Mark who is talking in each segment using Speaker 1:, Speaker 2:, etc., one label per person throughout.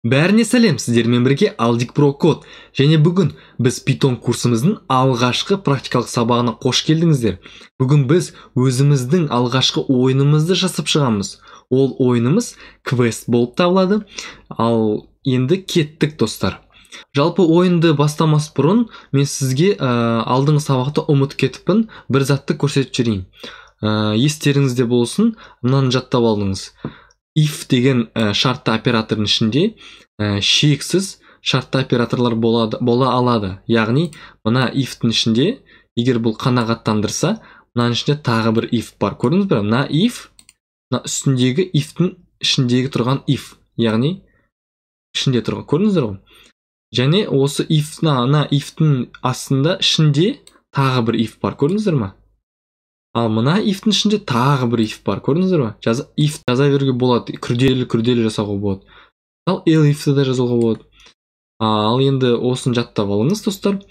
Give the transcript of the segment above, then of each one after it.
Speaker 1: Бәріне сәлем, сіздермен бірге Алдик Pro код. Және бүгін біз Python курсымыздың алғашқы практикалық сабағына қош келдіңіздер. Бүгін біз өзіміздің алғашқы ойынымызды жасап шығамыз. Ол ойынымыз квест болып табылады. Ал енді кеттік достар. Жалпы ойынды бастамас бұрын мен сізге алдыңғы сабақта ұмытып кетіппін, бір затты көрсетіп жіберейін. Естеріңізде болсын, мынаны жаттап алдыңыз. If деген шартты оператордың ішінде шексіз шартты операторлар бола алады. Яғни, мына if-тің ішінде, егер бұл қанағаттандырса, мынаның ішінде тағы бір if бар. Көрдіңіз бе? Мына if, мына үстіндегі if-тің ішіндегі тұрған if. Яғни, ішінде тұрған. Көрдіңіздер ғой? Және осы if-тің астында ішінде тағы бір if бар. Көрдіңіздер ме? Ал мына if-тің ішінде тағы бір if бар. Көрдіңіздер ме? If жаза беруге болады. Күрделі жасауға болады. Ал elif'ті де жазуға болады. Ал енді осын жаттап алыңыз, достар.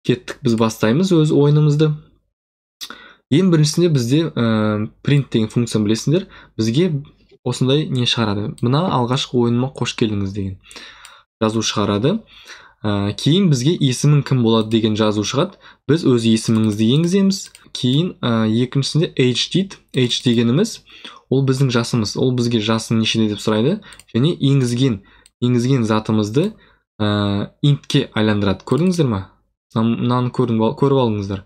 Speaker 1: Кеттік, біз бастаймыз өз ойынымызды. Ең біріншісінде бізде print деген функция білесіңдер. Бізге осындай не шығарады. Мына алғашқы ойыныма қош келдіңіз деген жазу шығарады. Кейін бізге есімің кім болады деген жазу шығады. Біз өз есіміңізді енгіземіз. Кейін екіншісінде age дейді. Age дегеніміз ол біздің жасымыз. Ол бізге жасың нешеде деп сұрайды. Және енгізген затымызды intке айландырады. Көрдіңіздер ме? Мынаны көріп алыңыздар.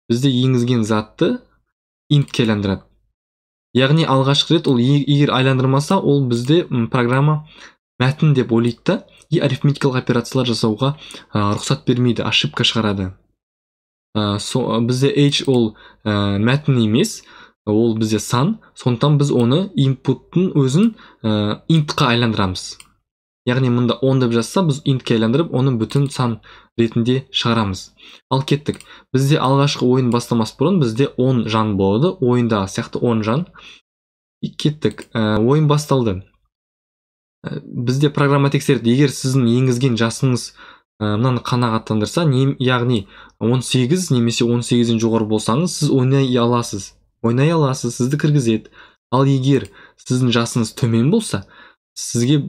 Speaker 1: Бізде енгізген затты intке айландырады. Яғни алғашқы рет ол егер айландырмаса, ол бізде программа мәтін деп ойлайды да, арифметикалық операциялар жасауға рұқсат бермейді, ошибка шығарады. Бізде age ол мәтін емес, ол бізде сан, сондықтан біз оны input-тың өзін int-қа айландырамыз. Яғни мұнда 10 деп жазса, біз int-ке айландырып, оны бүтін сан ретінде шығарамыз. Ал кеттік. Бізде алғашқы ойын бастамас бұрын, бізде 10 жан болады. Ойындағы сияқты 10 жан. Кеттік. Ойын басталды. Бізде программа тексереді. Егер сіздің енгізген жасыңыз мынаны қанағаттандырса, яғни 18 немесе 18-ден жоғары болсаңыз, сіз ойнай аласыз. Сізді кіргізеді. Ал егер сіздің жасыңыз төмен болса, сізге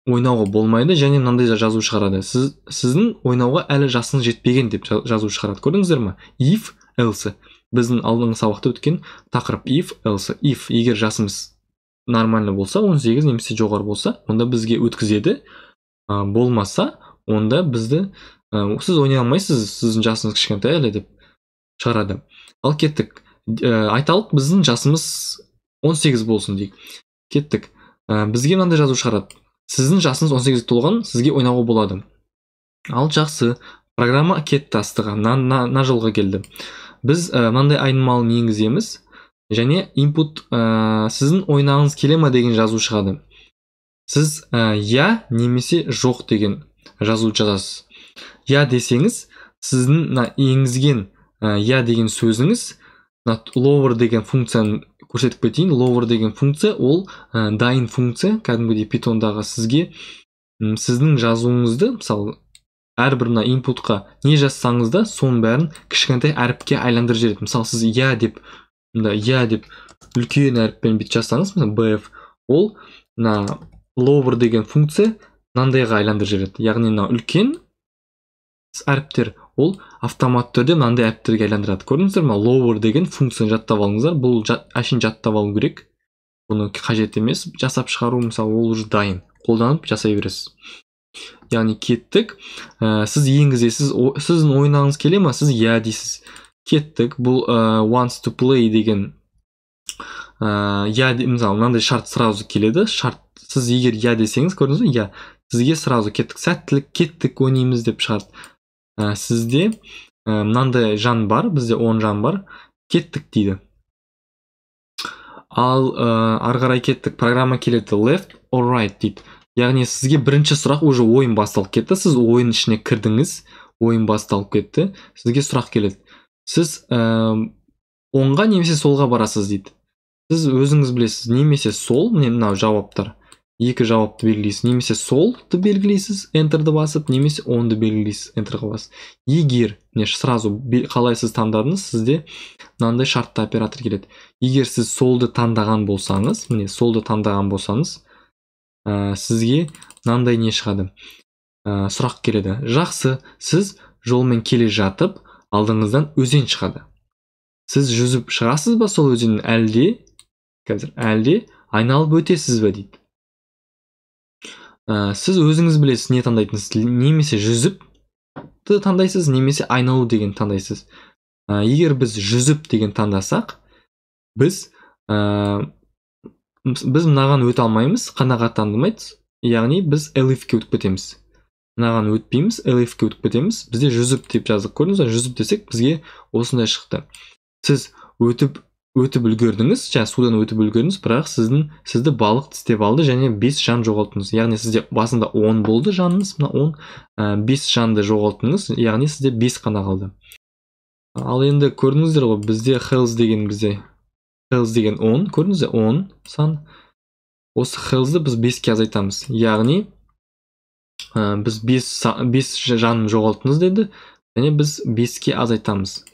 Speaker 1: ойнауға болмайды, және мынандай жазу шығарады. Сіздің ойнауға әлі жасыңыз жетпеген деп жазу шығарады. Көрдіңіздер ме? If, else. Біздің алдыңғы сабақта өткен тақырып if, else. If, егер жасымыз нормально болса, 18 немесе жоғары болса, онда бізге өткізеді. Болмаса, онда бізді сіз ойнай алмайсыз, сіздің жасыңыз кішкентай әлі деп шығарады. Ал кеттік. Айталық, біздің жасымыз 18 болсын дейік. Кеттік. Бізге мынандай жазу шығарады. Сіздің жасыңыз 18 толған, сізге ойнауға болады. Ал жақсы, программа кетті астыға, мына жолға келді. Біз мынандай айнымалын енгіземіз, және input сіздің ойнағыңыз келе ма деген жазу шығады. Сіз я немесе жоқ деген жазу жазасыз. Я десеңіз, сіздің енгізген я деген сөзіңіз lower деген функцияны көрсетіп кетейін. Lower деген функция ол дайын функция, кәдімгідей Pythonдағы сізге сіздің жазуыңызды, мысалы, әрбір inputқа не жазсаңыз да, соның бәрін кішкентай әріпке айландырып жібереді. Мысалы, сіз я деп үлкен әріппен бит жазсаңыз, bf, ол lower деген функция мынандайға айландырып жібереді. Яғни үлкен әріптер ол автомат түрде мынандай әріптерге айландырады. Көрдіңіздер ме? Lower деген функцияны жаттап алыңыздар. Бұл әшейін жаттап алу керек. Бұны қажет емес. Жасап шығару, мысалы, ол уже дайын. Қолданып жасай бересіз. Яғни кеттік. Сіз енгізесіз, сіздің ойнағыңыз келе ма? Сіз я дейсіз. Кеттік. Бұл wants to play деген я, мысалы, мынандай шарт сразу келеді. Сіз егер я десеңіз, көрдіңіз бе? Я. Сізге сразу кеттік. Сәттілік, кеттік, ойнаймыз деп шығарды. Сізде мынандай жан бар, бізде 10 жан бар, кеттік дейді. Ал арғарай кеттік, программа келеді left or right дейді. Яғни сізге бірінші сұрақ уже ойын басталып кетті. Сіз ойын ішіне кірдіңіз, ойын басталып кетті. Сізге сұрақ келеді. Сіз оңға немесе солға барасыз дейді. Сіз өзіңіз білесіз, немесе сол, мынау жауаптар. Екі жауапты белгілейсіз. Немесе солды белгілейсіз, Enter'ды басып, немесе онды белгілейсіз, Enter'ға басып. Егер, сразу қалай сіз таңдадыңыз, сізде мынандай шартты оператор келеді. Егер сіз солды таңдаған болсаңыз, сізге мынандай не шығады, сұрақ келеді. Жақсы, сіз жолмен келе жатып, алдыңыздан өзен шығады. Сіз жүзіп шығасыз ба сол өзеннен, әлде айналып өтесіз бе дейді. Сіз өзіңіз білесіз не таңдайтынсыз, немесе жүзіпті таңдайсыз, немесе айналу деген таңдайсыз. Егер біз жүзіп деген таңдасақ, біз мынаған өте алмаймыз, қанағаттандырмайды. Яғни біз elif'ке өтіп кетеміз. Мынаған өтпейміз, elif'ке өтіп кетеміз. Бізде жүзіп деп жаздық, көрдіңіз бе? Жүзіп десек, бізге осындай шықты. Сіз өтіп үлгердіңіз, судан өтіп үлгердіңіз, бірақ сізді балық тістеп алды және 5 жан жоғалттыңыз. Яғни сізде басында 10 болды жаныңыз, мына 10, 5 жанды жоғалттыңыз, яғни сізде 5 қана қалды. Ал енді көрдіңіздер ғой, бізде health деген 10, көрдіңіздер, 10 сан. Осы health'ды біз 5-ке азайтамыз. Яғни біз 5 жанын жоғалттыңыз деді, және біз 5-ке азайтамыз.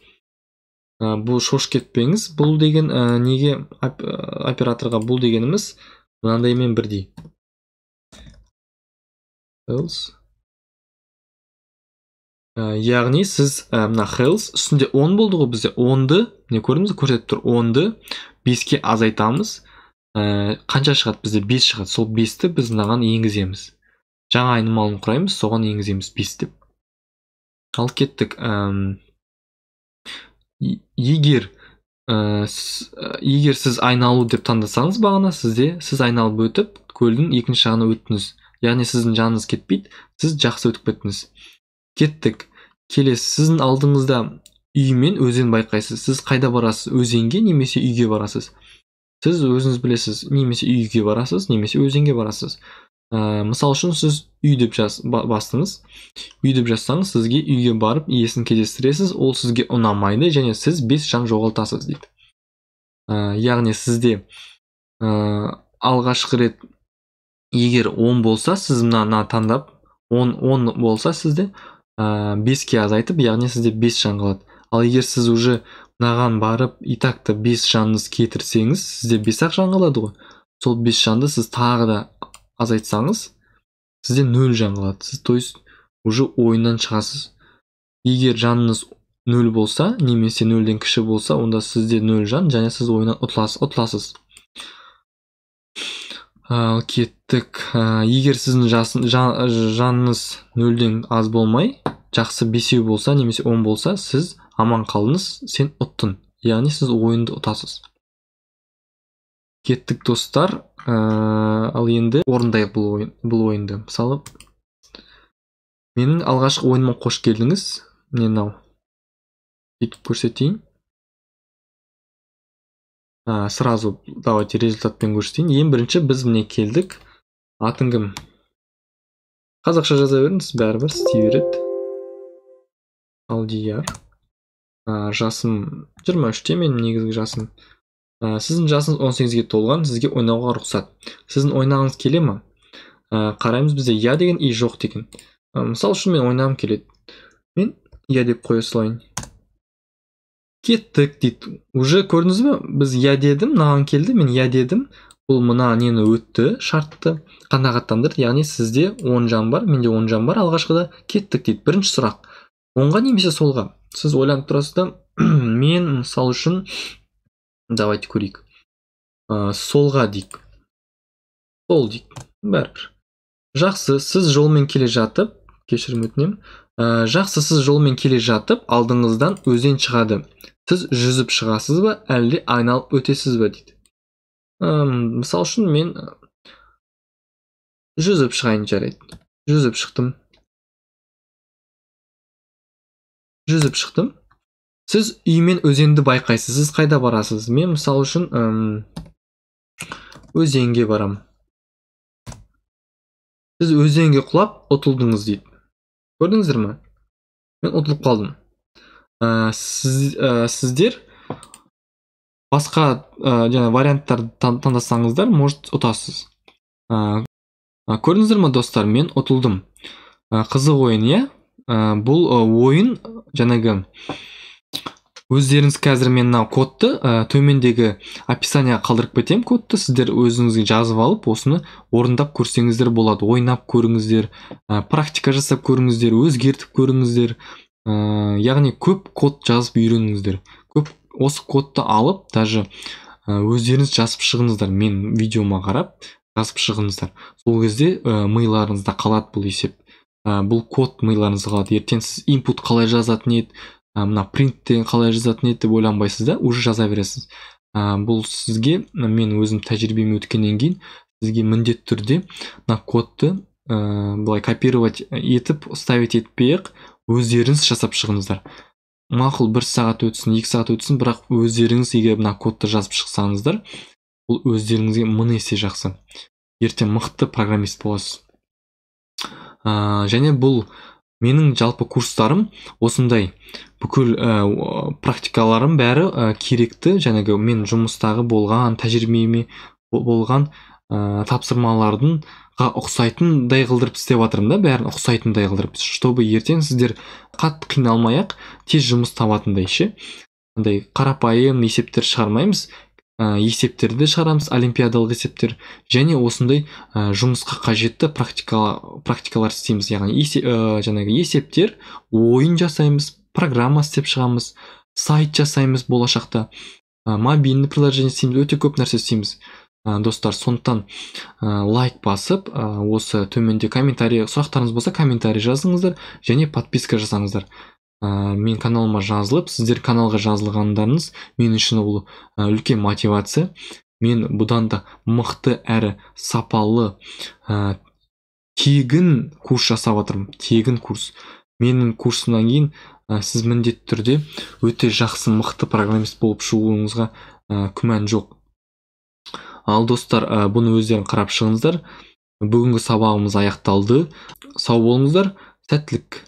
Speaker 1: Бұл шош кетпеңіз, бұл деген неге операторға бұл дегеніміз мынандаймен бірдей. Яғни сіз мына health үстінде 10 болды ғой, бізде 10-ды, не көрдіңіз, көрсетіп тұр, 10-ды 5-ке азайтамыз. Қанша шығады? Бізде 5 шығады. Сол 5-ті біз мынаған енгіземіз. Жаңа айнымалын құраймыз, соған енгіземіз 5 деп. Ал кеттік. Егер сіз айналу деп таңдасаңыз бағана, сіз айналып өтіп, көлдің екінші жағына өттіңіз. Яғни сіздің жаныңыз кетпейді, сіз жақсы өтіп кеттіңіз. Кеттік. Келесі, сіздің алдыңызда үй мен өзен байқайсыз. Сіз қайда барасыз? Өзенге немесе үйге барасыз? Сіз өзіңіз білесіз, немесе үйге барасыз, немесе өзенге барасыз. Мысал үшін сіз үй деп бастыңыз. Үй деп жазсаңыз, сізге үйге барып иесін кездестіресіз, ол сізге ұнамайды және сіз 5 жан жоғалтасыз дейді. Яғни сізде алғашқы рет егер 10 болса, сіз мына таңдап, 10 болса сізде 5-ке азайтып, яғни сізде 5 жан қалады. Ал егер сіз уже мынаған барып, итакта 5 жаныңыз кетірсеңіз, сізде 5-ақ жан қалады ғой. Сол 5 жанды сіз тағы да азайтсаңыз, сізде 0 жан қалады. Сіз, то есть, уже ойыннан шығасыз. Егер жаныңыз 0 болса, немесе 0-ден кіші болса, онда сізде 0 жан, және сіз ойыннан ұтыласыз. Кеттік. Егер сіздің жаныңыз 0-ден аз болмай, жақсы 5 болса, немесе 10 болса, сіз аман қалдыңыз, сен ұттың. Яғни сіз ойынды ұтасыз. Кеттік достар. Ал енді орындай бұл ойынды. Мысалы, менің алғашқы ойыныма қош келдіңіз. Мен етіп көрсетейін. Сразу давайте результатпен көрсетейін. Ең бірінші біз міне келдік. Атың кім? Қазақша жаза беріңіз, бәрібір істей береді. Алдияр. Жасым 23-те, менің негізгі жасым. Сіздің жасыңыз 18-ге толған, сізге ойнауға рұқсат. Сіздің ойнағыңыз келе ма? Қараймыз, бізде я деген и жоқ деген. Мысал үшін мен ойнағым келеді. Мен я деп қоя салайын. Кеттік дейді. Уже көрдіңіз бе? Біз я дедім, мынаған келді, мен я дедім. Бұл мына нені өтті, шартты қанағаттандырды. Яғни сізде 10 жан бар, менде 10 жан бар. Алғашқыда кеттік дейді. Бірінші сұрақ. Оңға немесе солға? Сіз ойланып тұрасыз да, мен мысал үшін давайте көрейік. Солға дейік. Сол дейік. Бәрібір. Жақсы, сіз жолмен келе жатып, кешірім өтінем. Жақсы, сіз жолмен келе жатып, алдыңыздан өзен шығады. Сіз жүзіп шығасыз ба, әлде айналып өтесіз ба дейді. Мысал үшін мен жүзіп шығайын жарайды. Жүзіп шықтым. Сіз үй мен өзенді байқайсыз. Сіз қайда барасыз? Мен мысал үшін өзенге барам. Сіз өзенге құлап ұтылдыңыз дейді. Көрдіңіздер ме? Мен ұтылып қалдым. Сіздер басқа варианттарды таңдасаңыздар, может ұтасыз. Көрдіңіздер ме достар? Мен ұтылдым. Қызық ойын, иә? Бұл ойын жаңағы Өздеріңіз қазір мен мына кодты төмендегі описанияға қалдырып кетемін кодты. Сіздер өзіңізге жазып алып, осыны орындап көрсеңіздер болады. Ойнап көріңіздер, практика жасап көріңіздер, өзгертіп көріңіздер. Яғни көп код жазып үйреніңіздер. Көп осы кодты алып, даже өздеріңіз жазып шығыңыздар. Мен видеома қарап жазып шығыңыздар. Сол кезде миыларыңызда қалады бұл есеп. Бұл код миыларыңызда қалады. Ертең сіз input қалай жазатын еді, мына принттен қалай жазатын еді деп ойланбайсыз да, уже жаза бересіз. Бұл сізге, мен өзім тәжірибем өткеннен кейін, сізге міндетті түрде мына кодты былай копировать етіп, ставить етпей-ақ өздеріңіз жасап шығыңыздар. Мақұл 1 сағат өтсін, 2 сағат өтсін, бірақ өздеріңіз егер мына кодты жазып шықсаңыздар, бұл өздеріңізге 1000 есе жақсы. Ертең мықты программист боласыз. Және бұл менің жалпы курстарым осындай. Бүкіл практикаларым бәрі керекті, жаңағы мен жұмыстағы болған, тәжірибеме болған тапсырмалардың ұқсайтындай қылдырып істеп жатырмын да, бәрін ұқсайтындай қылдырып, чтобы ертең сіздер қатты қиналмай-ақ тез жұмыс табатындай ше. Андай қарапайым есептер шығармаймыз, есептерді шығарамыз, олимпиадалық есептер, және осындай жұмысқа қажетті практикалар істейміз. Яғни жаңағы есептер, ойын жасаймыз, программа істеп шығамыз, сайт жасаймыз болашақта, мобильный приложение істейміз, өте көп нәрсе істейміз. Достар, сондықтан лайк басып, осы төменде комментарий, сұрақтарыңыз болса комментарий жазыңыздар, және подписка жасаңыздар. Мен каналыма жазылып, сіздер каналға жазылғандарыңыз мен үшін ол үлкен мотивация. Мен бұдан да мықты әрі сапалы тегін курс жасап жатырмын. Тегін курс. Менің курсымнан кейін сіз міндетті түрде өте жақсы мықты программист болып шығуыңызға күмән жоқ. Ал достар, бұны өздерің қарап шығыңыздар. Бүгінгі сабағымыз аяқталды. Сау болыңыздар, сәттілік.